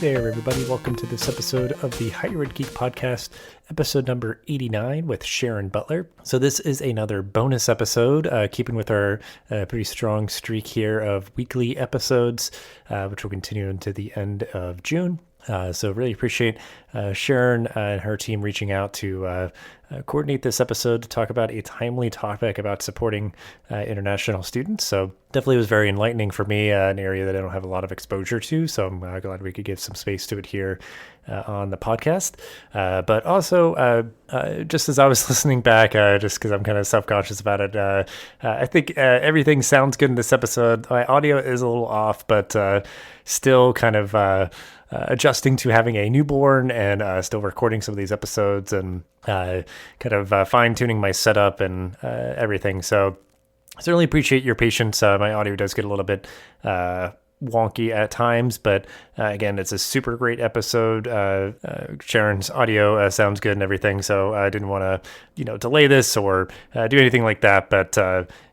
there, everybody. Welcome to this episode of the Higher Ed Geek Podcast, episode number 89 with Sharon Butler. So this is another bonus episode, keeping with our pretty strong streak here of weekly episodes, which will continue into the end of June. So really appreciate Sharon and her team reaching out to coordinate this episode to talk about a timely topic about supporting international students. So definitely was very enlightening for me, an area that I don't have a lot of exposure to. So I'm glad we could give some space to it here on the podcast. But also, just as I was listening back, just because I'm kind of self-conscious about it, I think everything sounds good in this episode. My audio is a little off, but still kind of adjusting to having a newborn and still recording some of these episodes and kind of fine-tuning my setup and everything. So I certainly appreciate your patience. My audio does get a little bit wonky at times, but again, it's a super great episode. Sharon's audio sounds good and everything, so I didn't want to, delay this or do anything like that. But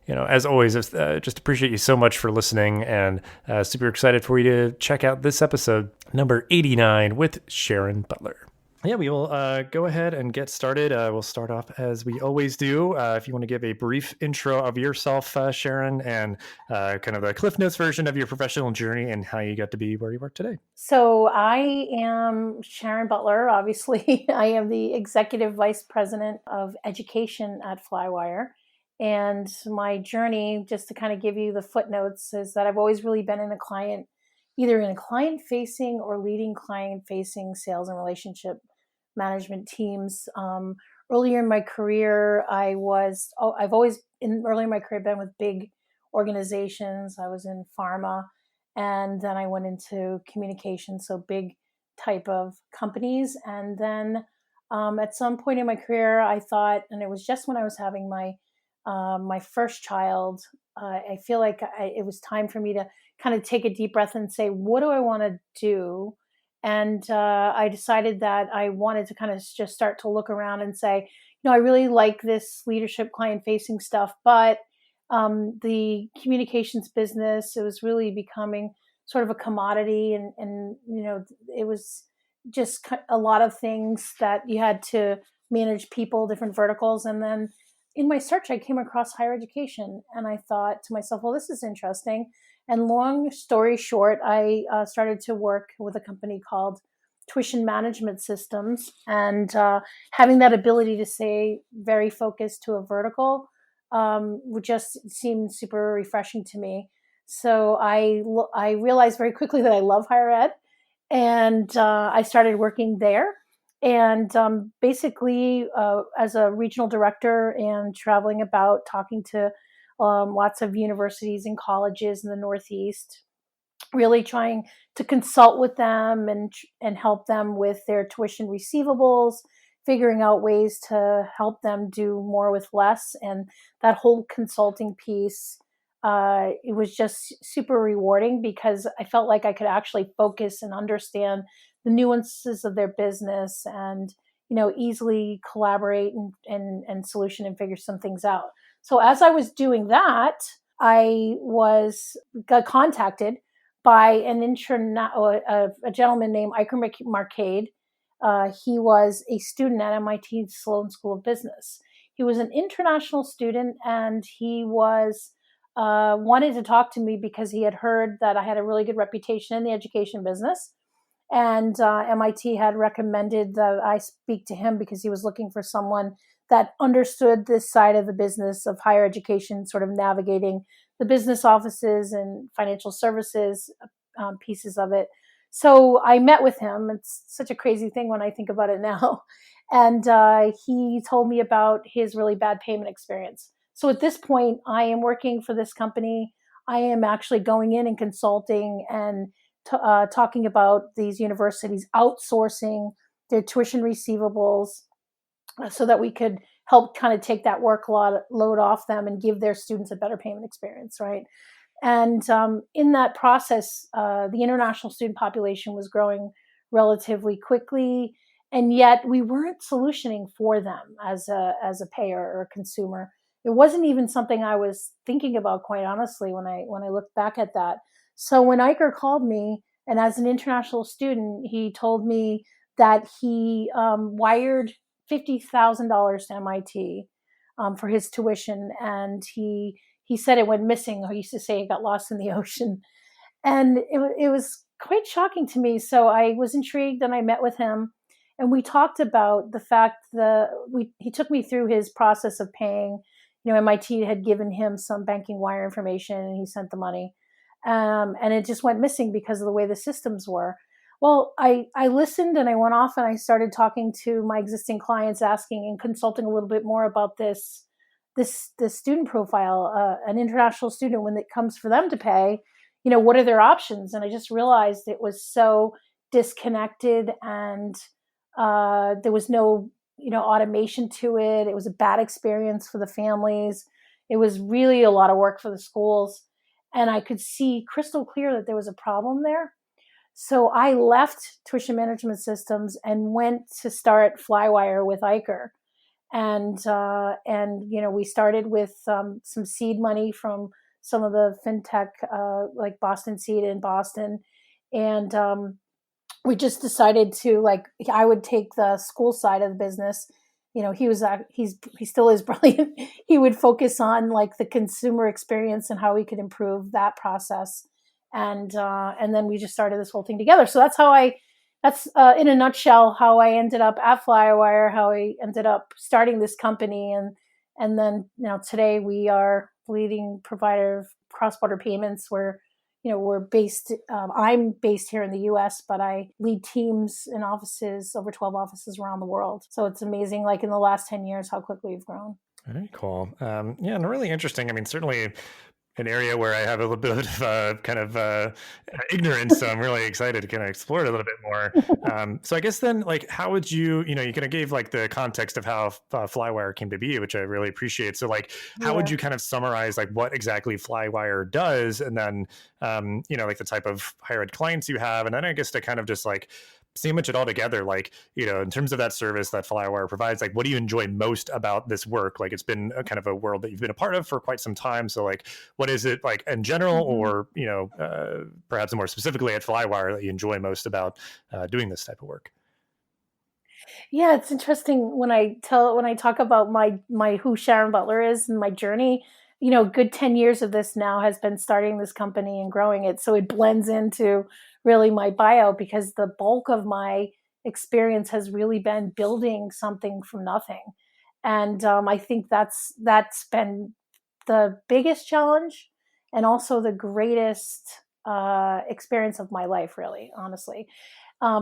as always, just appreciate you so much for listening, and super excited for you to check out this episode, number 89, with Sharon Butler. Yeah, we will go ahead and get started. We'll start off as we always do. If you want to give a brief intro of yourself, Sharon, and kind of the Cliff Notes version of your professional journey and how you got to be where you are today. So I am Sharon Butler. Obviously, I am the Executive Vice President of Education at Flywire. And my journey, just to kind of give you the footnotes, is that I've always really been either in a client-facing or leading client-facing sales and relationship management teams. Earlier in my career, earlier in my career been with big organizations. I was in pharma, and then I went into communications, so big type of companies. And then at some point in my career, I thought, and it was just when I was having my first child, I feel like it was time for me to kind of take a deep breath and say, what do I want to do? And I decided that I wanted to kind of just start to look around and say, I really like this leadership client-facing stuff, but the communications business, it was really becoming sort of a commodity, and it was just a lot of things that you had to manage people, different verticals. And then in my search, I came across higher education, and I thought to myself, well, this is interesting. And long story short, I started to work with a company called Tuition Management Systems, and having that ability to stay very focused to a vertical would just seem super refreshing to me. So I realized very quickly that I love higher ed, and I started working there. And basically, as a regional director and traveling about, talking to lots of universities and colleges in the Northeast, really trying to consult with them and help them with their tuition receivables, figuring out ways to help them do more with less. And that whole consulting piece, it was just super rewarding because I felt like I could actually focus and understand the nuances of their business and, easily collaborate and solution and figure some things out. So as I was doing that, I got contacted by a gentleman named Iker Marcade. He was a student at MIT Sloan School of Business. He was an international student, and he was wanted to talk to me because he had heard that I had a really good reputation in the education business. And MIT had recommended that I speak to him because he was looking for someone that understood this side of the business of higher education, sort of navigating the business offices and financial services pieces of it. So I met with him. It's such a crazy thing when I think about it now. And he told me about his really bad payment experience. So at this point, I am working for this company. I am actually going in and consulting and talking about these universities outsourcing their tuition receivables so that we could help kind of take that workload off them and give their students a better payment experience, right? And in that process, the international student population was growing relatively quickly, and yet we weren't solutioning for them as a payer or a consumer. It wasn't even something I was thinking about, quite honestly, when I look back at that. So when Iker called me And as an international student, he told me that he wired $50,000 to MIT for his tuition, and he said it went missing. He used to say it got lost in the ocean, and it was quite shocking to me. So I was intrigued, and I met with him, and we talked about the fact that he took me through his process of paying. MIT had given him some banking wire information, and he sent the money, and it just went missing because of the way the systems were. Well, I listened, and I went off, and I started talking to my existing clients, asking and consulting a little bit more about this student profile, an international student, when it comes for them to pay, what are their options? And I just realized it was so disconnected, and there was no automation to it. It was a bad experience for the families. It was really a lot of work for the schools, and I could see crystal clear that there was a problem there. So I left tuition management systems and went to start Flywire with Iker. And we started with some seed money from some of the fintech, like Boston Seed in Boston. And we just decided to, like, I would take the school side of the business. He still is brilliant. He would focus on like the consumer experience and how we could improve that process. And then we just started this whole thing together. So that's in a nutshell how I ended up at Flywire, how I ended up starting this company, and then today we are leading provider of cross-border payments. We're based. I'm based here in the U.S., but I lead teams in offices, over 12 offices around the world. So it's amazing, like in the last 10 years, how quickly we've grown. Very cool. Yeah, and really interesting. I mean, certainly an area where I have a little bit of kind of ignorance. So I'm really excited to kind of explore it a little bit more. So I guess then, like, how would you kind of gave like the context of how Flywire came to be, which I really appreciate. So like, how would you kind of summarize like what exactly Flywire does, and then, like the type of higher ed clients you have, and then I guess to kind of just like sandwich it all together, like, in terms of that service that Flywire provides, like, what do you enjoy most about this work? Like, it's been a kind of a world that you've been a part of for quite some time. So like, what is it like in general, or, perhaps more specifically at Flywire, that you enjoy most about doing this type of work? Yeah, it's interesting when I talk about my who Sharon Butler is and my journey. Good 10 years of this now has been starting this company and growing it. So it blends into really my bio, because the bulk of my experience has really been building something from nothing. And I think that's been the biggest challenge, and also the greatest experience of my life, really, honestly.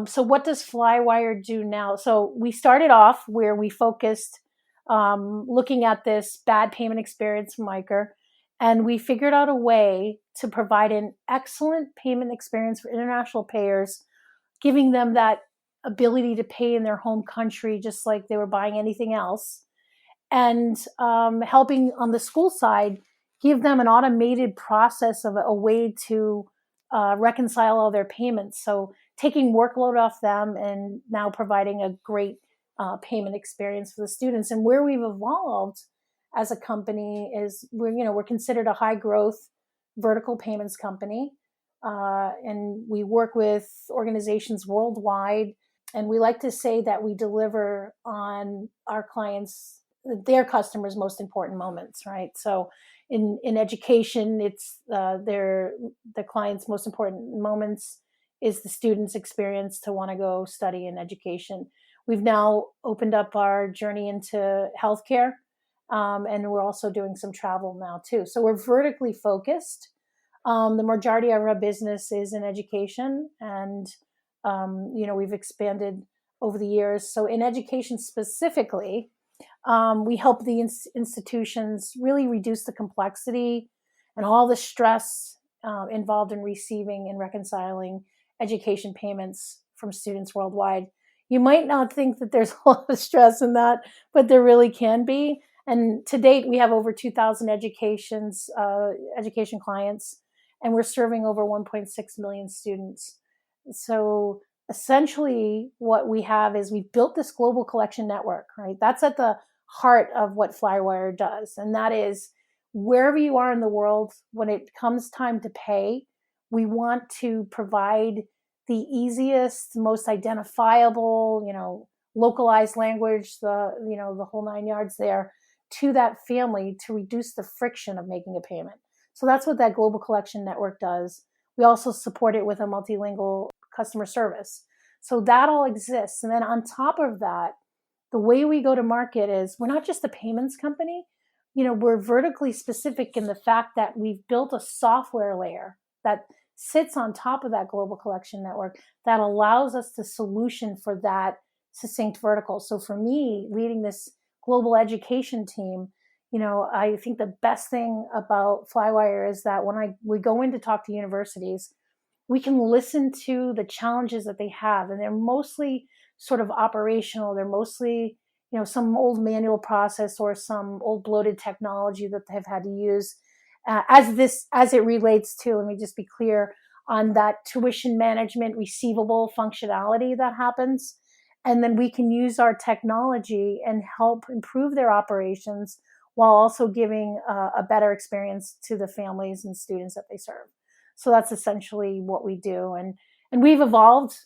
So what does Flywire do now? So we started off where we focused, looking at this bad payment experience from Iker, and we figured out a way to provide an excellent payment experience for international payers, giving them that ability to pay in their home country just like they were buying anything else, and helping on the school side give them an automated process of a way to reconcile all their payments. So taking workload off them and now providing a great payment experience for the students. And where we've evolved as a company is we're considered a high growth vertical payments company, and we work with organizations worldwide. And we like to say that we deliver on our clients, their customers' most important moments, right? So in education, it's the client's most important moments is the student's experience to want to go study in education. We've now opened up our journey into healthcare, and we're also doing some travel now too. So we're vertically focused. The majority of our business is in education, and we've expanded over the years. So in education specifically, we help the institutions really reduce the complexity and all the stress involved in receiving and reconciling education payments from students worldwide. You might not think that there's a lot of stress in that, but there really can be. And to date, we have over 2,000 education clients, and we're serving over 1.6 million students. So essentially what we have is we've built this global collection network, right? That's at the heart of what Flywire does. And that is, wherever you are in the world, when it comes time to pay, we want to provide the easiest, most identifiable, localized language, the whole 9 yards there, to that family to reduce the friction of making a payment. So that's what that global collection network does. We also support it with a multilingual customer service. So that all exists. And then on top of that, the way we go to market is we're not just a payments company. We're vertically specific in the fact that we've built a software layer that sits on top of that global collection network that allows us to solution for that succinct vertical. So for me, leading this global education team, I think the best thing about Flywire is that when we go in to talk to universities, we can listen to the challenges that they have, and they're mostly sort of operational. They're mostly, some old manual process or some old bloated technology that they've had to use. As it relates to, let me just be clear on that tuition management receivable functionality that happens. And then we can use our technology and help improve their operations while also giving a better experience to the families and students that they serve. So that's essentially what we do. And we've evolved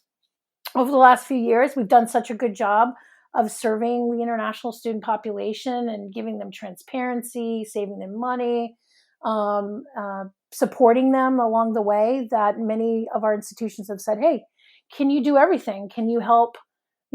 over the last few years. We've done such a good job of serving the international student population and giving them transparency, saving them money, supporting them along the way, that many of our institutions have said, hey, can you do everything? Can you help,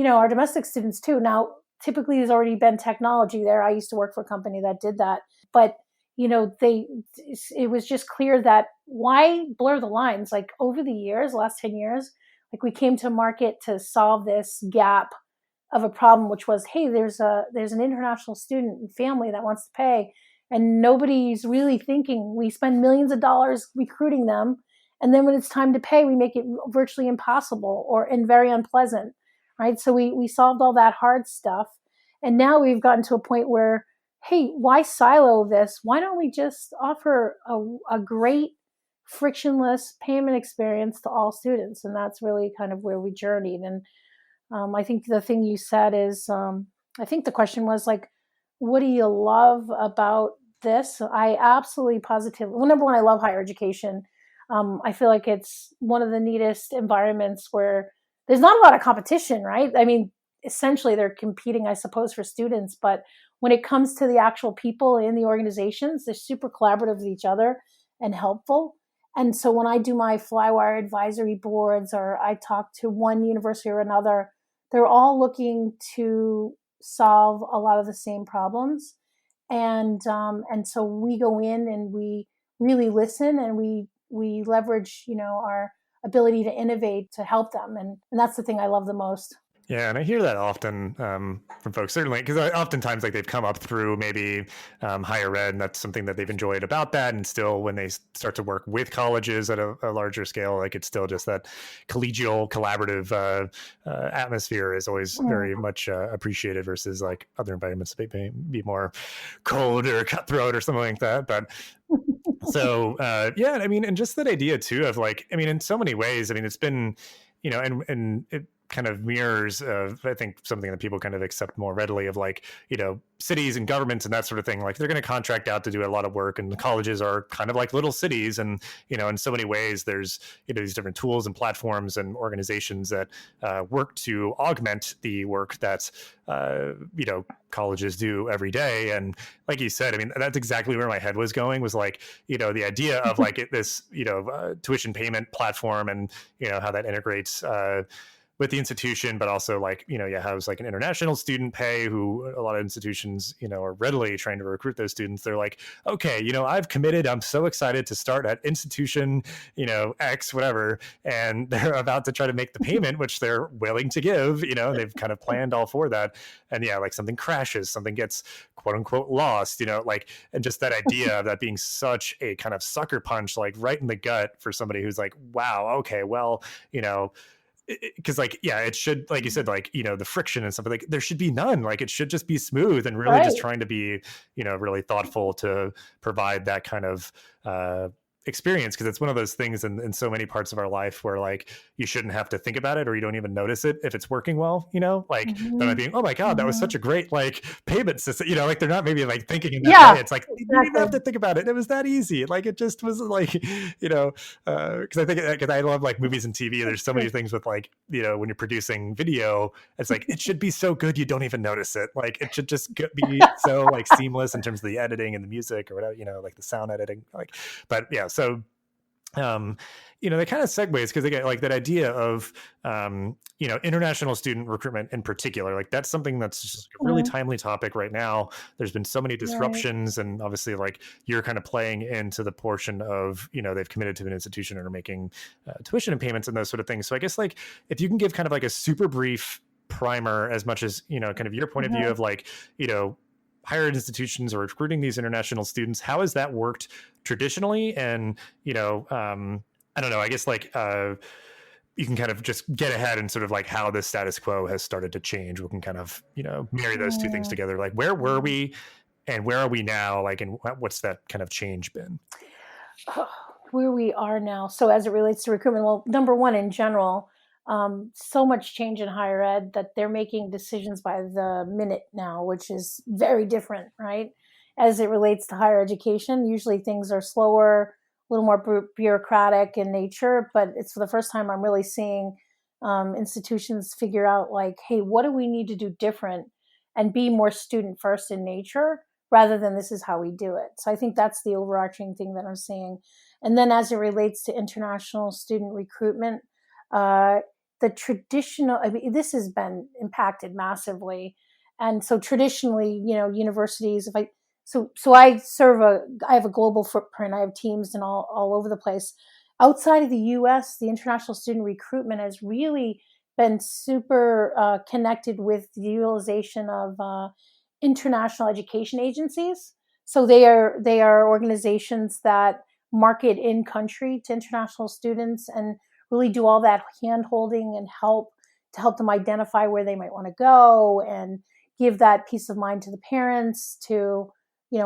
our domestic students too? Now, typically there's already been technology there. I used to work for a company that did that, but it was just clear that why blur the lines? Like over the years, last 10 years, like we came to market to solve this gap of a problem, which was, hey, there's an international student and family that wants to pay, and nobody's really thinking. We spend millions of dollars recruiting them, and then when it's time to pay, we make it virtually impossible and very unpleasant, right? So we solved all that hard stuff, and now we've gotten to a point where, hey, why silo this? Why don't we just offer a great frictionless payment experience to all students? And that's really kind of where we journeyed. And I think the thing you said is, I think the question was like, what do you love about this? I absolutely positively, well, number one, I love higher education. I feel like it's one of the neatest environments where there's not a lot of competition, right? I mean, essentially they're competing, I suppose, for students, but when it comes to the actual people in the organizations, they're super collaborative with each other and helpful. And so when I do my Flywire advisory boards or I talk to one university or another, they're all looking to solve a lot of the same problems. And so we go in and we really listen, and we leverage, our ability to innovate to help them. And that's the thing I love the most. Yeah, and I hear that often from folks, certainly, because oftentimes like they've come up through maybe higher ed, and that's something that they've enjoyed about that. And still, when they start to work with colleges at a larger scale, like it's still just that collegial, collaborative atmosphere is always very much appreciated versus like other environments that may be more cold or cutthroat or something like that. But so yeah, I mean, and just that idea too of like, I mean, in so many ways, I mean, it's been, and it kind of mirrors I think something that people kind of accept more readily of like, cities and governments and that sort of thing. Like they're going to contract out to do a lot of work, and the colleges are kind of like little cities. And, in so many ways there's, these different tools and platforms and organizations that work to augment the work that, colleges do every day. And like you said, I mean, that's exactly where my head was going, was like, the idea of like this, tuition payment platform and, how that integrates, with the institution, but also like, you have like an international student pay, who a lot of institutions, are readily trying to recruit those students. They're like, okay, I've committed, I'm so excited to start at institution, X, whatever. And they're about to try to make the payment, which they're willing to give, they've kind of planned all for that. And yeah, like something crashes, something gets quote unquote lost, like, and just that idea of that being such a kind of sucker punch, like right in the gut for somebody who's like, wow, okay, well, because like, yeah, it should, like you said, like, the friction and stuff, like there should be none. Like it should just be smooth, and really just trying to be, really thoughtful to provide that kind of experience, because it's one of those things in so many parts of our life where like you shouldn't have to think about it, or you don't even notice it if it's working well, like they're not Mm-hmm. being, oh my God, that was such Mm-hmm. a great like payment system, like they're not maybe like thinking in that way. Yeah, It's like you didn't even exactly. have to think about it. It was that easy. Like it just was like, because I think, because I love like movies and TV. That's There's so many true. things with like, when you're producing video, it's like it should be so good you don't even notice it. Like it should just be so like seamless in terms of the editing and the music or whatever, like the sound editing. Like, but yeah, so that kind of segues, because again, like that idea of international student recruitment in particular, like that's something that's just a really Mhm. timely topic right now. There's been so many Right. disruptions, and obviously like you're kind of playing into the portion of they've committed to an institution and are making tuition and payments and those sort of things. So I guess like if you can give kind of like a super brief primer, as much as kind of your point of view Mhm. of like higher ed institutions or recruiting these international students, how has that worked traditionally? And I don't know, I guess like you can kind of just get ahead and sort of like how the status quo has started to change. We can kind of marry those two things Mm. together, like where were we and where are we now, like, and what's that kind of change been? Where we are now. So as it relates to recruitment, well, number one, in general, so much change in higher ed that they're making decisions by the minute now, which is very different, right? As it relates to higher education, usually things are slower, a little more bureaucratic in nature, but it's for the first time I'm really seeing institutions figure out like, hey, what do we need to do different and be more student first in nature rather than this is how we do it. So I think that's the overarching thing that I'm seeing. And then as it relates to international student recruitment, uh, the traditional, I mean, this has been impacted massively. And so traditionally, universities, so I have a global footprint. I have teams and all over the place. Outside of the US, the international student recruitment has really been super connected with the utilization of international education agencies. So they are organizations that market in country to international students and really do all that hand holding and help them identify where they might want to go and give that peace of mind to the parents to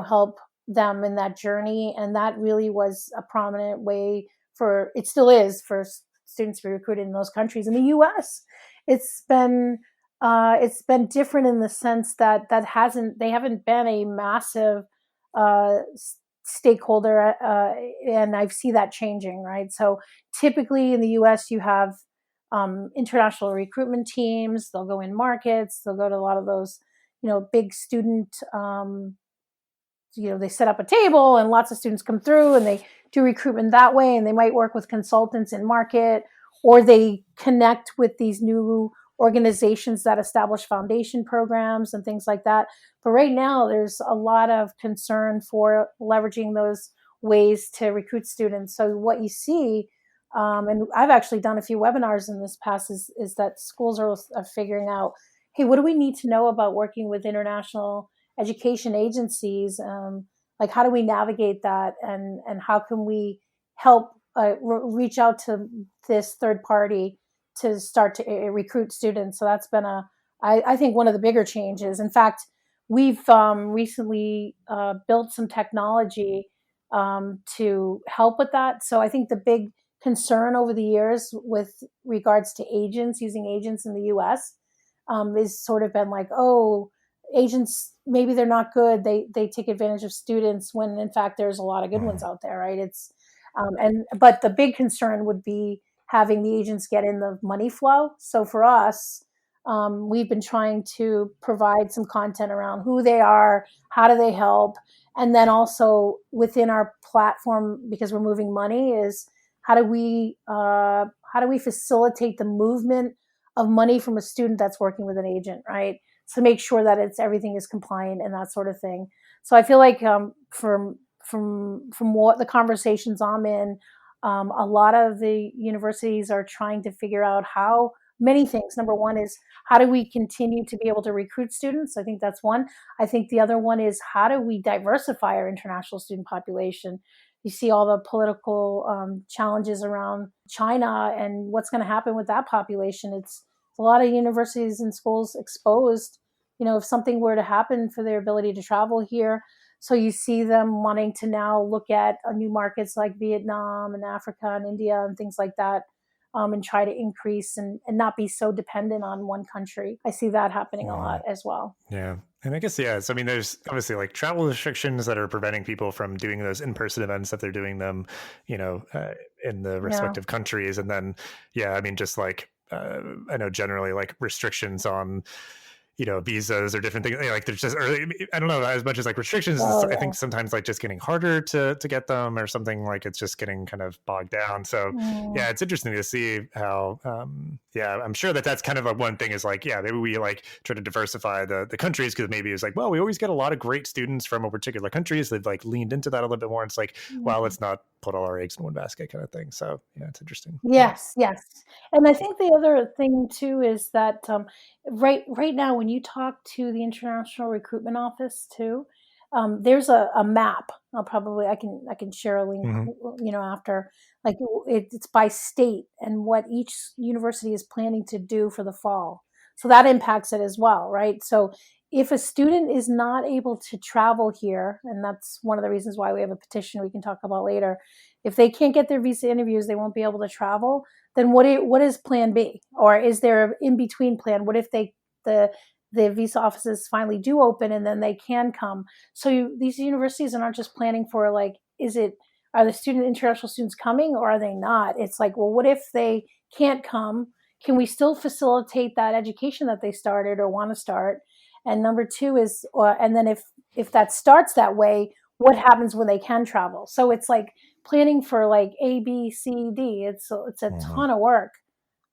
help them in that journey. And that really was a prominent way for it still is for students to be recruited in those countries. In the US, it's been different in the sense that they haven't been a massive uh, stakeholder, and I see that changing. Right, so typically in the U.S. you have international recruitment teams. They'll go in markets. They'll go to a lot of those big student. They set up a table and lots of students come through and they do recruitment that way, and they might work with consultants in market, or they connect with these new organizations that establish foundation programs and things like that. But right now there's a lot of concern for leveraging those ways to recruit students. So what you see, and I've actually done a few webinars in this past, is that schools are figuring out, hey, what do we need to know about working with international education agencies, like how do we navigate that, and how can we help reach out to this third party to start to recruit students. So that's been I think one of the bigger changes. In fact, we've recently built some technology to help with that. So I think the big concern over the years with regards to agents, using agents in the US, is sort of been like, oh, agents, maybe they're not good, they take advantage of students, when in fact there's a lot of good ones Mhm. out there, right? It's and but the big concern would be having the agents get in the money flow. So for us, we've been trying to provide some content around who they are, how do they help, and then also within our platform, because we're moving money, is how do we facilitate the movement of money from a student that's working with an agent, right? So make sure that everything is compliant and that sort of thing. So I feel like from what the conversations I'm in, a lot of the universities are trying to figure out how many things. Number one is, how do we continue to be able to recruit students? I think that's one. I think the other one is, how do we diversify our international student population? You see all the political challenges around China and what's going to happen with that population. It's a lot of universities and schools exposed, if something were to happen for their ability to travel here. So you see them wanting to now look at new markets like Vietnam and Africa and India and things like that, and try to increase and not be so dependent on one country. I see that happening a lot as well. Yeah. And I guess, yeah. So, I mean, there's obviously like travel restrictions that are preventing people from doing those in-person events if they're doing them, in the Yeah. respective countries. And then, yeah, I mean, just like, I know generally like restrictions on, visas or different things. Like there's just, or I don't know, as much as like restrictions, Oh I yeah. think sometimes like just getting harder to get them or something, like it's just getting kind of bogged down. So Mm, yeah, it's interesting to see how, yeah, I'm sure that that's kind of a one thing is like, yeah, maybe we like try to diversify the countries because maybe it's like, well, we always get a lot of great students from a particular country. So they've like leaned into that a little bit more. It's like, well, mm. let's not put all our eggs in one basket kind of thing. So yeah, it's interesting. Yeah. Yes, yes. And I think the other thing too is that right now when you talk to the International Recruitment Office too, there's a map. I can share a link, Mm-hmm. after, like it's by state and what each university is planning to do for the fall. So that impacts it as well, right? So if a student is not able to travel here, and that's one of the reasons why we have a petition we can talk about later, if they can't get their visa interviews, they won't be able to travel. Then what is plan B? Or is there an in between plan? What if the the visa offices finally do open and then they can come? So these universities are not just planning for, like, are the international students coming or are they not? It's like, well, what if they can't come? Can we still facilitate that education that they started or want to start? And number two is, and then if that starts that way, what happens when they can travel? So it's like planning for like A, B, C, D. It's a Mm-hmm. ton of work,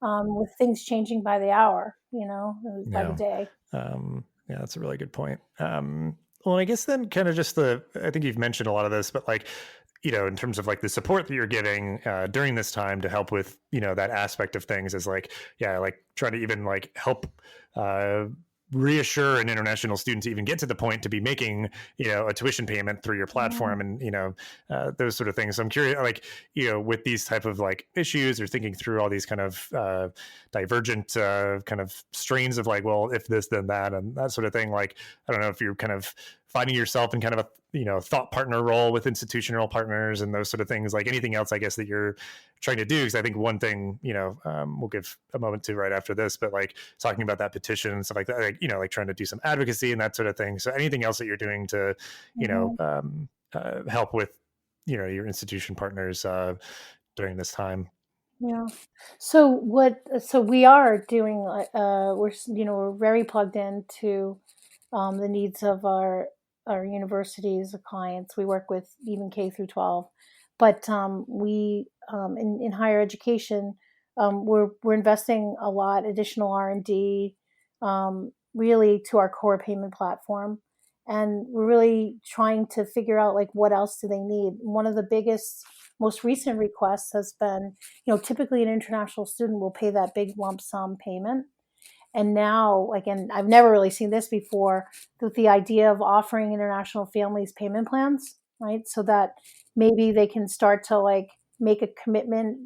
with things changing by the hour, by the Yeah. day. Yeah, that's a really good point. Well, I guess then kind of just I think you've mentioned a lot of this, but like, in terms of like the support that you're giving during this time to help with, that aspect of things is like, yeah, like trying to even like help uh, reassure an international student to even get to the point to be making, a tuition payment through your platform Mm, and, those sort of things. So I'm curious, like, with these type of like issues or thinking through all these kind of divergent kind of strains of like, well, if this, then that, and that sort of thing. Like, I don't know if you're kind of finding yourself in kind of a, thought partner role with institutional partners and those sort of things. Like anything else, I guess, that you're trying to do. Because I think one thing, we'll give a moment to right after this, but like talking about that petition and stuff like that, like, like trying to do some advocacy and that sort of thing. So anything else that you're doing to, mhm. help with, your institution partners during this time. Yeah. So we are doing, we're very plugged into the needs of our universities, the clients. We work with even K through 12, but we in higher education, we're investing a lot additional R&D, really, to our core payment platform, and we're really trying to figure out, like, what else do they need. One of the biggest, most recent requests has been, typically an international student will pay that big lump sum payment. And now, like, and I've never really seen this before, with the idea of offering international families payment plans, right? So that maybe they can start to, like, make a commitment,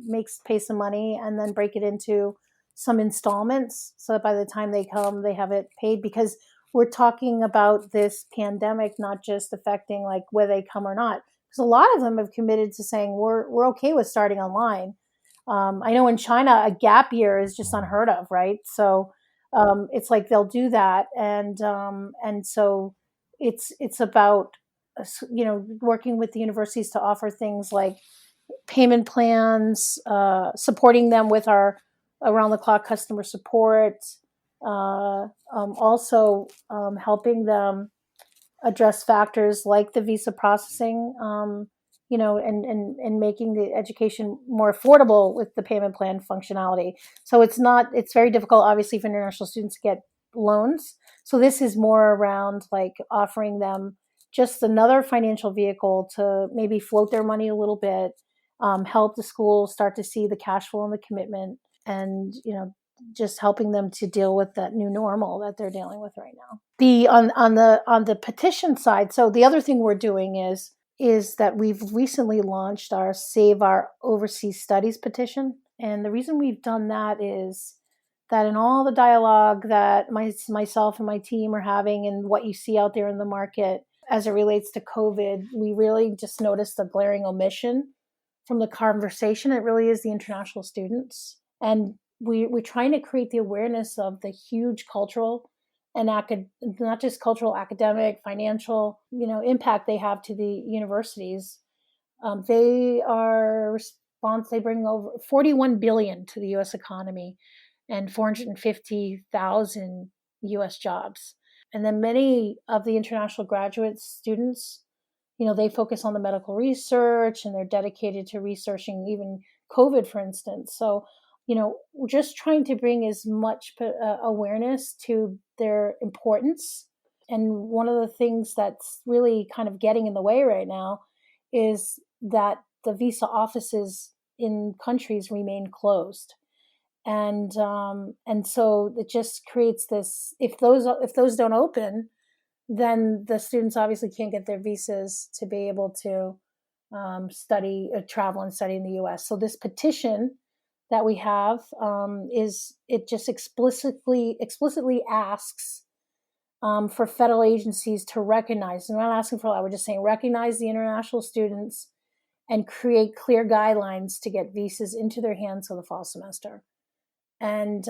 pay some money, and then break it into some installments so that by the time they come, they have it paid. Because we're talking about this pandemic not just affecting, like, whether they come or not. Because a lot of them have committed to saying we're okay with starting online. I know in China, a gap year is just unheard of, right? So it's like they'll do that, and so it's about, working with the universities to offer things like payment plans, supporting them with our around the clock customer support, also helping them address factors like the visa processing, and making the education more affordable with the payment plan functionality. So it's very difficult, obviously, for international students to get loans. So this is more around, like, offering them just another financial vehicle to maybe float their money a little bit, help the school start to see the cash flow and the commitment, and just helping them to deal with that new normal that they're dealing with right now. The on the petition side, so the other thing we're doing is that we've recently launched our Save Our Overseas Studies petition. And the reason we've done that is that in all the dialogue that myself and my team are having and what you see out there in the market, as it relates to COVID, we really just noticed a glaring omission from the conversation. It really is the international students. And we're trying to create the awareness of the huge cultural and not just cultural, academic, financial, impact they have to the universities. They bring over 41 billion to the U.S. economy and 450,000 U.S. jobs. And then many of the international graduate students, they focus on the medical research and they're dedicated to researching even COVID, for instance. So, we're just trying to bring as much awareness to their importance. And one of the things that's really kind of getting in the way right now is that the visa offices in countries remain closed. And so it just creates this, if those don't open, then the students obviously can't get their visas to be able to travel and study in the U.S. So this petition that we have it just explicitly asks for federal agencies to recognize. And we're not asking for a lot. We're just saying recognize the international students and create clear guidelines to get visas into their hands for the fall semester. And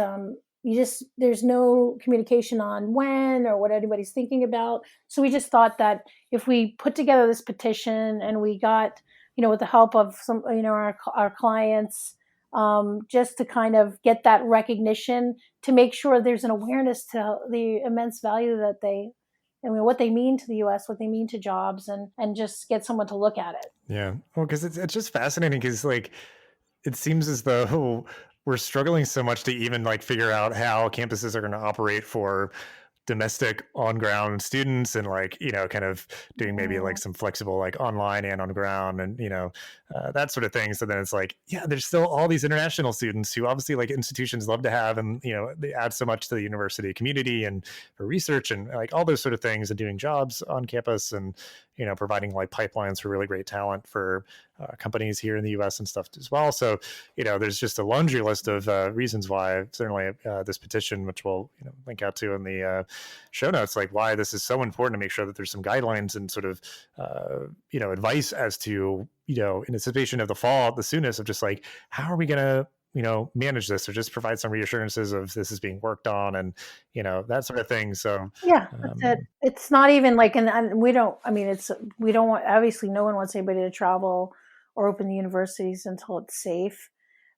there's no communication on when or what anybody's thinking about. So we just thought that if we put together this petition and we got, with the help of some, our clients, just to kind of get that recognition, to make sure there's an awareness to the immense value that what they mean to the U.S., what they mean to jobs, and just get someone to look at it. Yeah. Well, because it's just fascinating because it seems as though we're struggling so much to even figure out how campuses are going to operate for domestic on-ground students and kind of doing maybe some flexible online and on ground and that sort of thing. So then it's there's still all these international students who obviously institutions love to have, and they add so much to the university community and for research and all those sort of things, and doing jobs on campus and providing pipelines for really great talent for companies here in the US and stuff as well. So there's just a laundry list of reasons why certainly this petition, which we'll link out to in the show notes, why this is so important to make sure that there's some guidelines and sort of advice as to in anticipation of the fall the soonest, of just how are we going to manage this, or just provide some reassurances of this is being worked on, and that sort of thing. So yeah, that's it. It's not even we don't want, obviously no one wants anybody to travel or open the universities until it's safe.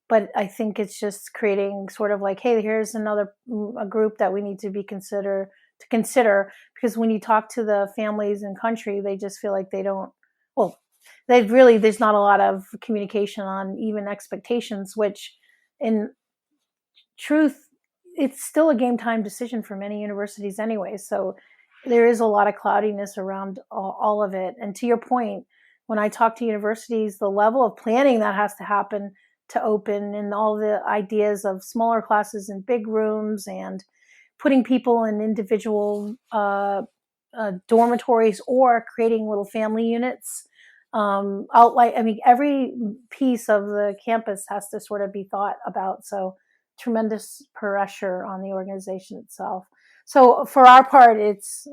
But I think it's just creating sort of hey, here's a group that we need to consider, because when you talk to the families in country, they just feel like there's not a lot of communication on even expectations, which in truth, it's still a game time decision for many universities anyway. So there is a lot of cloudiness around all of it. And to your point, when I talk to universities, the level of planning that has to happen to open, and all the ideas of smaller classes in big rooms and putting people in individual dormitories or creating little family units. Every piece of the campus has to sort of be thought about. So tremendous pressure on the organization itself. So for our part, it's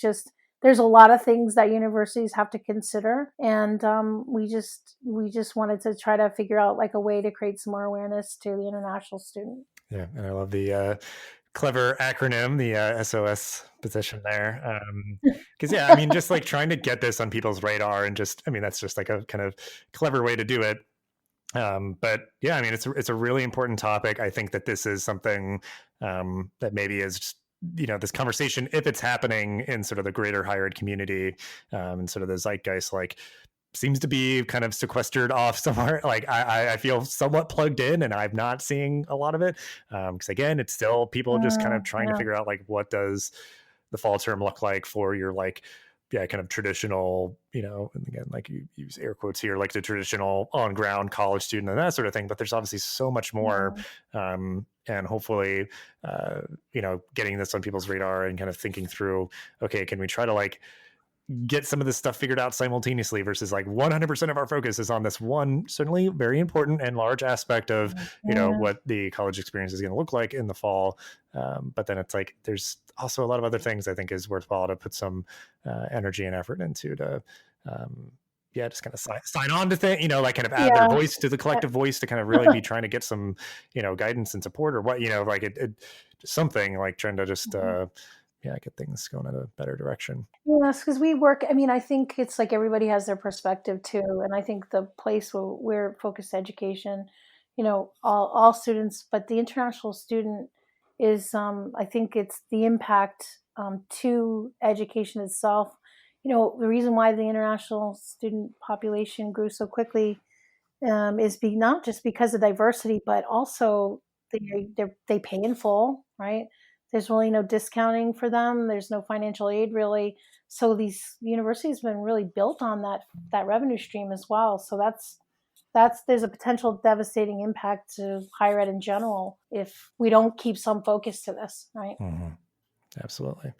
just, there's a lot of things that universities have to consider, and we just wanted to try to figure out a way to create some more awareness to the international student. Yeah, and I love the clever acronym, the SOS position there, because just trying to get this on people's radar, and that's just a kind of clever way to do it. But yeah, it's a really important topic. I think that this is something that maybe is just, this conversation, if it's happening in sort of the greater higher ed community, and sort of the zeitgeist, seems to be kind of sequestered off somewhere. I feel somewhat plugged in, and I'm not seeing a lot of it. Because again, it's still people just kind of trying to figure out what does the fall term look like for your kind of traditional, and again, you use air quotes here, the traditional on ground college student and that sort of thing. But there's obviously so much more, and hopefully, getting this on people's radar and kind of thinking through, okay, can we try to get some of this stuff figured out simultaneously versus like 100% of our focus is on this one certainly very important and large aspect of what the college experience is going to look like in the fall. But then it's like there's also a lot of other things I think is worthwhile to put some energy and effort into to just kind of sign on to things, like kind of add their voice to the collective voice to kind of really be trying to get some guidance and support or what like it something like trying to just get things going in a better direction. Yes, because we work, I think it's like everybody has their perspective too. And I think the place where we're focused education, all students, but the international student is, I think it's the impact to education itself. The reason why the international student population grew so quickly is not just because of diversity, but also they pay in full, right? There's really no discounting for them. There's no financial aid really. So these universities have been really built on that revenue stream as well. So there's a potential devastating impact to higher ed in general if we don't keep some focus to this, right? Mm-hmm. Absolutely.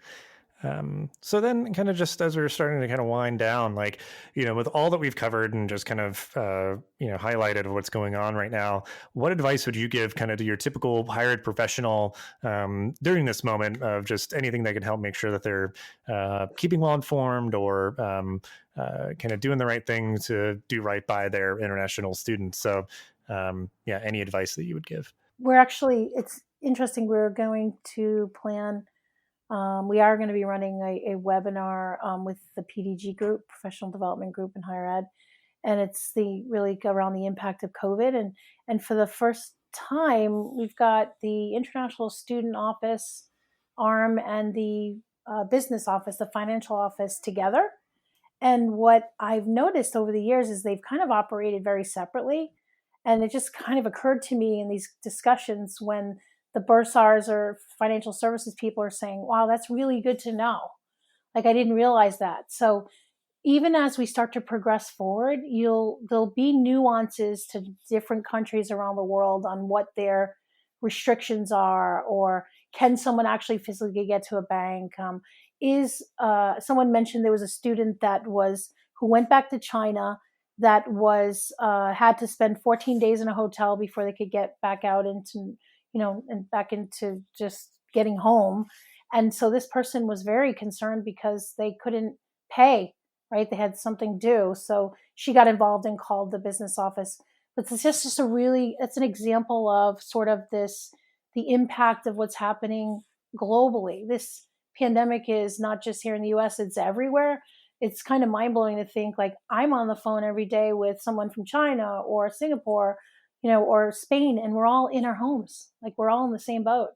So then kind of just as we're starting to kind of wind down, like, with all that we've covered and just kind of, highlighted what's going on right now, what advice would you give kind of to your typical higher ed professional during this moment of just anything that could help make sure that they're keeping well informed or kind of doing the right thing to do right by their international students? So any advice that you would give? It's interesting. We're going to plan we are going to be running a webinar with the PDG group, Professional Development Group in Higher Ed, and it's really around the impact of COVID. And for the first time, we've got the International Student Office arm and the business office, the financial office together. And what I've noticed over the years is they've kind of operated very separately. And it just kind of occurred to me in these discussions when the bursars or financial services people are saying, wow, that's really good to know. Like, I didn't realize that. So even as we start to progress forward, there'll be nuances to different countries around the world on what their restrictions are, or can someone actually physically get to a bank? Someone mentioned there was a student who went back to China that had to spend 14 days in a hotel before they could get back out into and back into just getting home. And so this person was very concerned because they couldn't pay, right? They had something due. So she got involved and called the business office. But it's just it's an example of sort of the impact of what's happening globally. This pandemic is not just here in the US, it's everywhere. It's kind of mind blowing to think like I'm on the phone every day with someone from China or Singapore, or Spain, and we're all in our homes. Like, we're all in the same boat.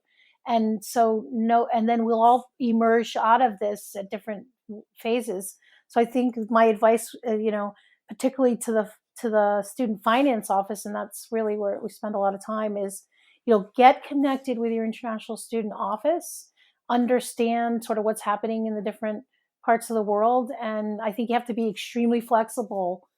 And and then we'll all emerge out of this at different phases. So I think my advice, particularly to the student finance office, and that's really where we spend a lot of time, is, get connected with your international student office, understand sort of what's happening in the different parts of the world. And I think you have to be extremely flexible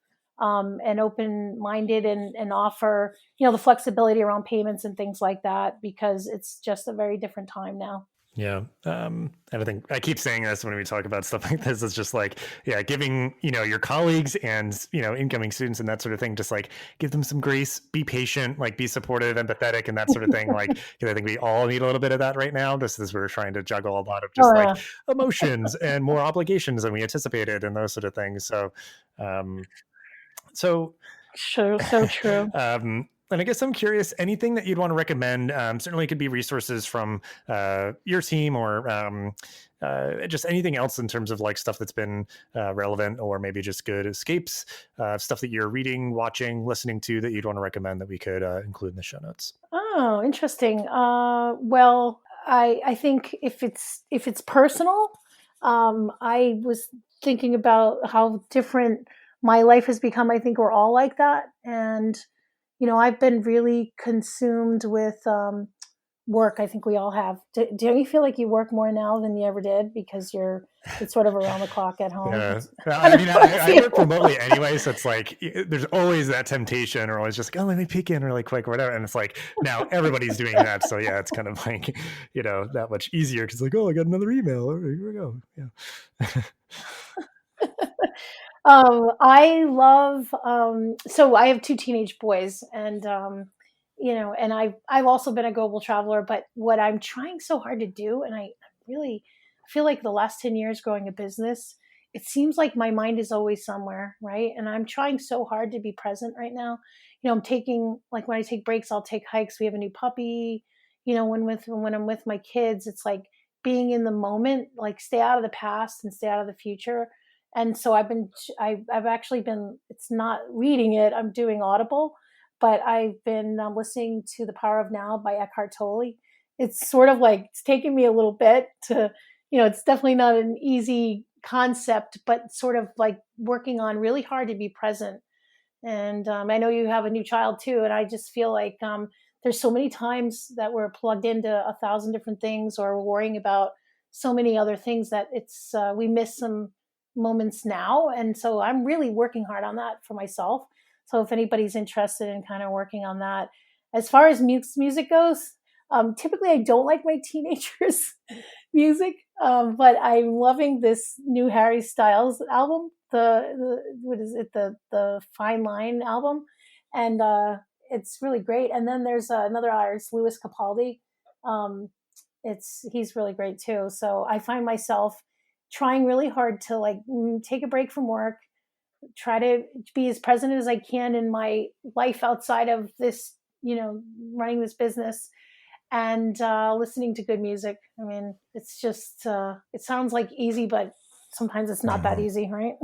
and open-minded and offer, the flexibility around payments and things like that, because it's just a very different time now. Yeah. And I think I keep saying this when we talk about stuff like this. It's just like, giving, your colleagues and, incoming students and that sort of thing, just like give them some grace, be patient, like be supportive, empathetic, and that sort of thing. Like, I think we all need a little bit of that right now. Just as we're trying to juggle a lot of just emotions and more obligations than we anticipated and those sort of things. So, so true. And I guess I'm curious, anything that you'd want to recommend, certainly it could be resources from your team or just anything else in terms of like stuff that's been relevant or maybe just good escapes, stuff that you're reading, watching, listening to that you'd want to recommend that we could include in the show notes. Oh, interesting. Well, I think if it's personal, I was thinking about how different my life has become. I think we're all like that. And I've been really consumed with work. I think we all have. Don't you feel like you work more now than you ever did because it's sort of around the clock at home? Yeah. I work remotely anyway, so it's like there's always that temptation, or always just like, oh, let me peek in really quick or whatever. And it's like now everybody's doing that, so yeah, it's kind of like that much easier because like, oh, I got another email. Here we go. Yeah. I love so I have two teenage boys, and and I've also been a global traveler, but what I'm trying so hard to do, and I really feel like the last 10 years growing a business, it seems like my mind is always somewhere, right? And I'm trying so hard to be present right now. I'm taking, like, when I take breaks, I'll take hikes. We have a new puppy. When I'm with my kids, it's like being in the moment, like stay out of the past and stay out of the future. And so I've actually been, it's not reading it, I'm doing Audible, but I've been listening to The Power of Now by Eckhart Tolle. It's sort of like, it's taken me a little bit to, it's definitely not an easy concept, but sort of like working on really hard to be present. And I know you have a new child too, and I just feel like there's so many times that we're plugged into 1,000 different things, or we're worrying about so many other things, that it's we miss some moments now. And so I'm really working hard on that for myself. So if anybody's interested in kind of working on that, as far as music goes, typically I don't like my teenagers' music, but I'm loving this new Harry Styles album, the what is it, the Fine Line album, and it's really great. And then there's another artist, Louis Capaldi. Um, he's really great too. So I find myself trying really hard to, like, take a break from work, try to be as present as I can in my life outside of this, running this business, and listening to good music. I mean, it's just, it sounds like easy, but sometimes it's not that easy, right?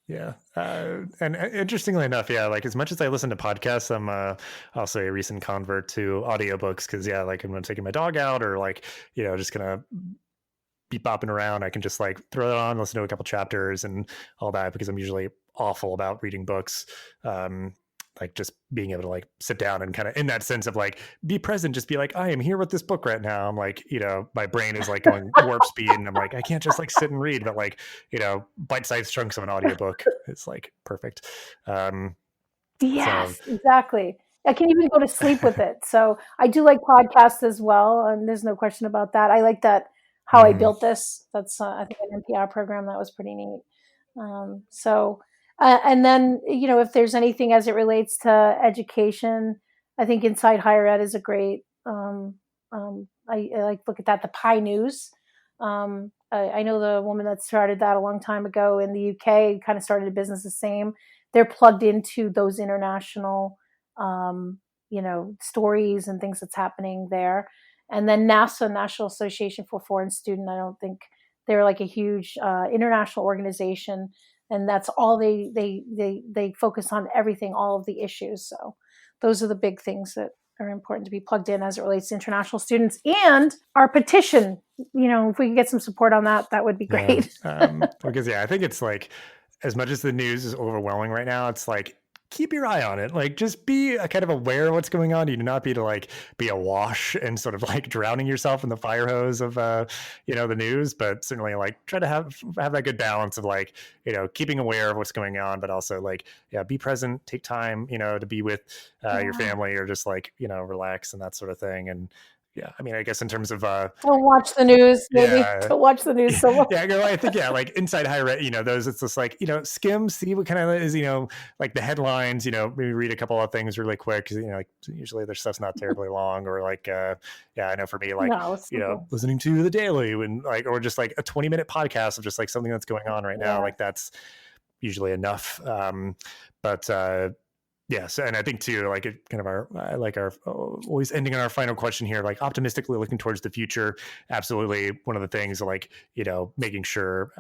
Yeah. And interestingly enough, yeah, like as much as I listen to podcasts, I'm also a recent convert to audiobooks because, yeah, like I'm taking my dog out or like, just going to be bopping around. I can just like throw it on, listen to a couple chapters and all that because I'm usually awful about reading books. Like just being able to like sit down and kind of in that sense of like be present, just be like, I am here with this book right now. I'm like, my brain is like going warp speed and I'm like, I can't just like sit and read, but like, bite-sized chunks of an audiobook is like perfect. So Yes, exactly. I can even go to sleep with it. So I do like podcasts as well, and there's no question about that. I like that How I mhm. Built This. That's I think an NPR program that was pretty neat. So and then if there's anything as it relates to education, I think Inside Higher Ed is a great. I like look at that, the Pi News. I know the woman that started that a long time ago in the UK, kind of started a business the same. They're plugged into those international, stories and things that's happening there. And then NASA, National Association for Foreign Student, I don't think they're like a huge international organization, and that's all they focus on everything, all of the issues. So those are the big things that are important to be plugged in as it relates to international students. And our petition, if we can get some support on that, that would be Yeah. great. Because yeah, I think it's like as much as the news is overwhelming right now, it's like keep your eye on it. Like just be kind of aware of what's going on. You do not be to like be awash and sort of like drowning yourself in the fire hose of the news, but certainly like try to have that good balance of like, keeping aware of what's going on, but also like, yeah, be present, take time, to be with your Yeah. family or just like, relax and that sort of thing. And yeah, I mean, I guess in terms of Don't watch the news, maybe. yeah, Don't watch the news so much. yeah, I think yeah, like Inside Higher Ed, those it's just like skim, see what kind of is like the headlines, maybe read a couple of things really quick because like usually their stuff's not terribly long or like yeah, I know for me like No, it's simple. listening to the Daily when like or just like a 20-minute podcast of just like something that's going on right now, Yeah. like that's usually enough. But yes, and I think too, like it kind of our always ending on our final question here, like optimistically looking towards the future. Absolutely, one of the things like making sure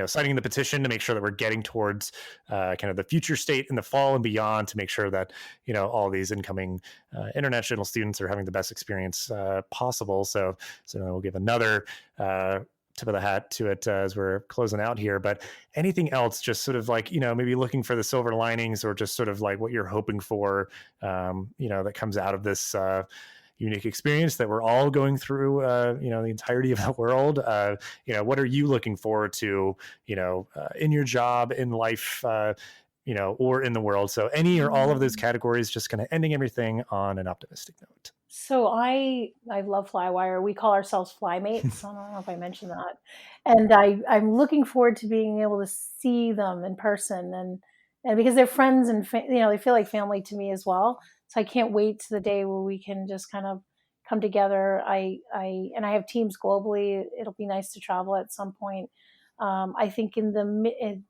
signing the petition to make sure that we're getting towards kind of the future state in the fall and beyond to make sure that all these incoming international students are having the best experience possible. So we'll give another tip of the hat to it as we're closing out here. But anything else, just sort of like, maybe looking for the silver linings or just sort of like what you're hoping for, that comes out of this unique experience that we're all going through, the entirety of the world. What are you looking forward to, in your job, in life, or in the world. So any or all of those categories, just kind of ending everything on an optimistic note. So I love Flywire. We call ourselves Flymates. I don't know if I mentioned that. And I'm looking forward to being able to see them in person, and because they're friends and they feel like family to me as well. So I can't wait to the day where we can just kind of come together. I have teams globally. It'll be nice to travel at some point. I think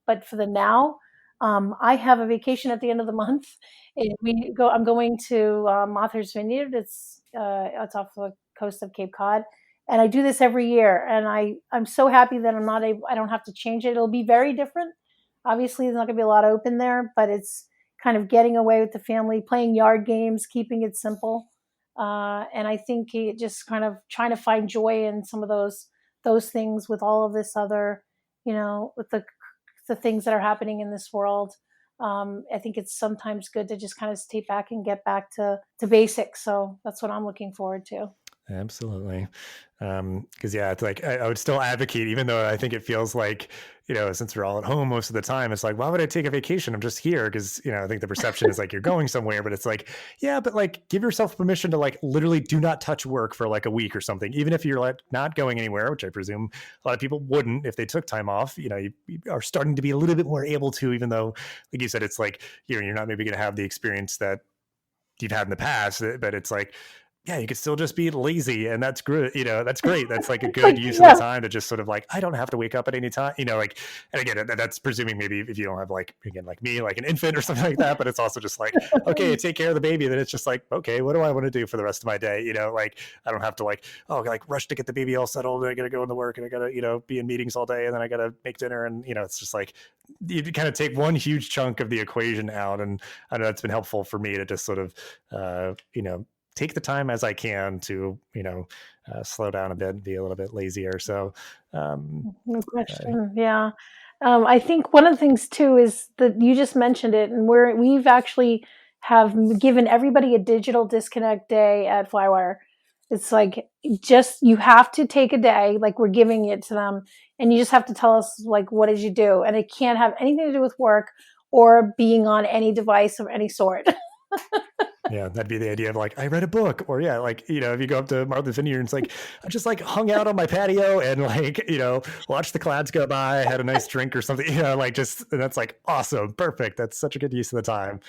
but for the now, I have a vacation at the end of the month. I'm going to Martha's Vineyard. It's off the coast of Cape Cod, and I do this every year. And I'm so happy that I don't have to change it. It'll be very different. Obviously, there's not going to be a lot open there, but it's kind of getting away with the family, playing yard games, keeping it simple. And I think it just kind of trying to find joy in some of those things with all of this other, with the things that are happening in this world. I think it's sometimes good to just kind of stay back and get back to basics. So that's what I'm looking forward to. Absolutely. Because it's like I would still advocate, even though I think it feels like, since we're all at home most of the time, it's like, why would I take a vacation? I'm just here because, I think the perception is like you're going somewhere, but it's like, yeah, but like give yourself permission to like literally do not touch work for like a week or something, even if you're like not going anywhere, which I presume a lot of people wouldn't if they took time off. You are starting to be a little bit more able to, even though, like you said, it's like, you're not maybe going to have the experience that you've had in the past, but it's like, yeah, you could still just be lazy, and that's good. That's great. That's like a good use of the time to just sort of like, I don't have to wake up at any time, like, and again, that's presuming maybe if you don't have like me, like an infant or something like that, but it's also just like, okay, take care of the baby. Then it's just like, okay, what do I want to do for the rest of my day? Like I don't have to like, rush to get the baby all settled. And I got to go into work and I got to, be in meetings all day. And then I got to make dinner. And, it's just like, you kind of take one huge chunk of the equation out. And I know that's been helpful for me to just sort of, take the time as I can to, slow down a bit and be a little bit lazier. So, no question. Yeah. I think one of the things too is that you just mentioned it, and we've actually have given everybody a digital disconnect day at Flywire. It's like, you have to take a day, like we're giving it to them, and you just have to tell us like, what did you do? And it can't have anything to do with work or being on any device of any sort. Yeah, that'd be the idea of like, I read a book, or if you go up to Martha's Vineyard, it's like, I just like hung out on my patio and like, watched the clouds go by, had a nice drink or something, and that's like, awesome. Perfect. That's such a good use of the time.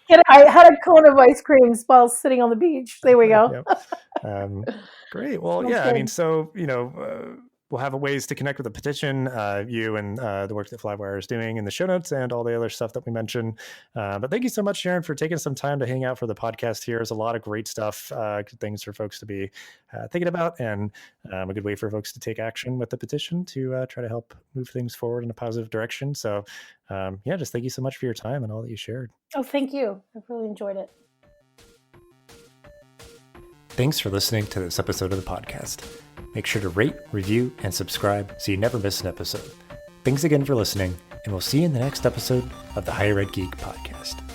And I had a cone of ice cream while sitting on the beach. There we go. Great. Well, Sounds yeah, good. I mean, so, we'll have ways to connect with the petition, you and the work that Flywire is doing in the show notes and all the other stuff that we mentioned. But thank you so much, Sharon, for taking some time to hang out for the podcast here. There's a lot of great stuff, good things for folks to be thinking about, and a good way for folks to take action with the petition to try to help move things forward in a positive direction. So just thank you so much for your time and all that you shared. Oh, thank you. I've really enjoyed it. Thanks for listening to this episode of the podcast. Make sure to rate, review, and subscribe so you never miss an episode. Thanks again for listening, and we'll see you in the next episode of the Higher Ed Geek podcast.